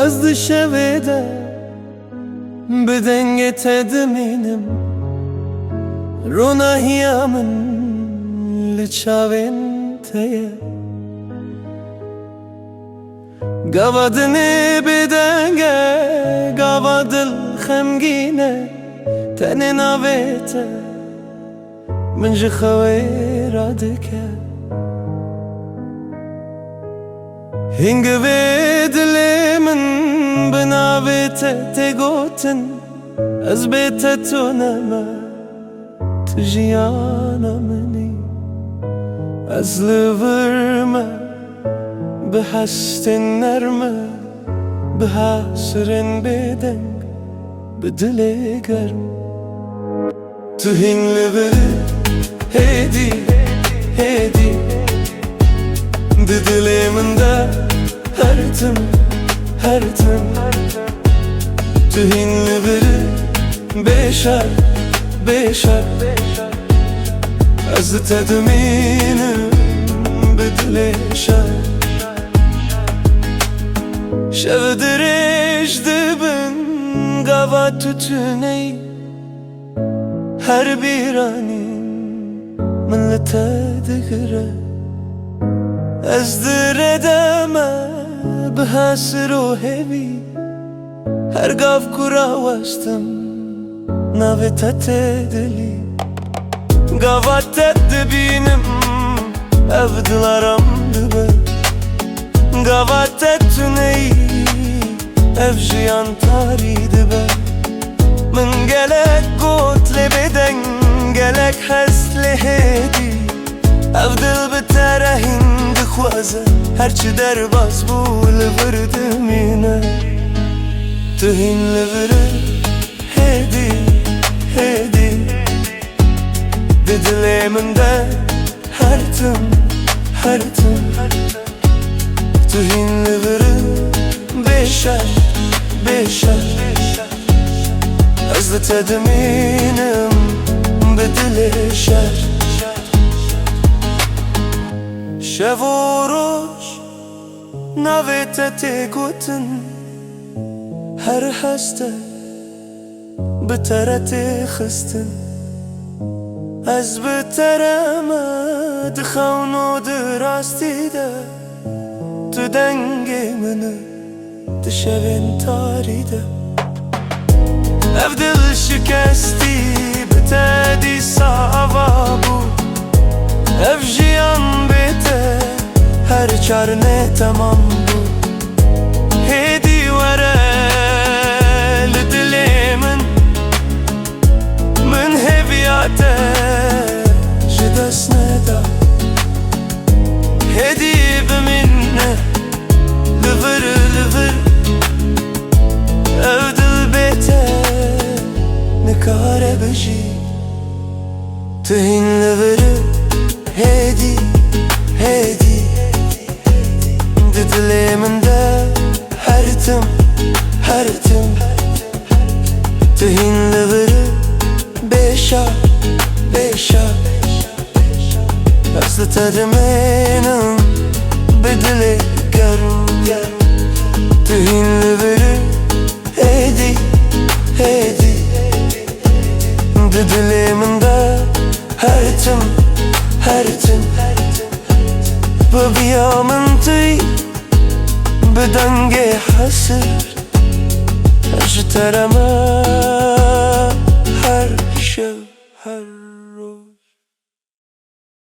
از دشویده بدنگت دمینم روناهیامن لچاوین تیه قوادني بدنگه قوادل خمگینه تنی ناویته من جي خويرادكه هنگ ویدلی من بناویته تگوتن از بیته تو نما تجیانا منی از لورمه به هستن نرمه به حسرن بدنگ به دل گرم تو هین لبری هیدی هیدی دی دلیم ده هر تم تو هین لبری بیشر از تدمینم به دل شب درش دبن قوا تتنی هر بیرانی من لتدگره از دردمه به حسر و هوی هر گاف کرا وستم ناوی تدلی قوا تدبینم evdilarım dibe قوا تتنی ev jiyan tari dibe من gelek gotli beden gelek hesli hedi ev dil betere hindi خوازه هرچی در باز بو لبردمینه تو هین لبره هدی دی دلیمن ده هر تم تو هین لبره بیشر از تدمینم به دل شب و روز نویت تگوتن هر هسته بترت خستن از بترم دخون و دراستی ده تو دنگی منه دشوین تاری ده اف دل شکستی بتدی ساوا بود اف جیان بیته هر چارنه تمام بود هیدی وره لدلی من هویاته جدس ندا هیدی بمنه لور او دل بیته نکاره بجی تو هین لوره هیدی دی دلیمن ده هر تم تو هین لوره بیشر از تدمینم به دل گرم تو هین لوره هیدی دی دلیمن ده هر تم ببیامن توی بدنگ حسر هر ترمه هر شب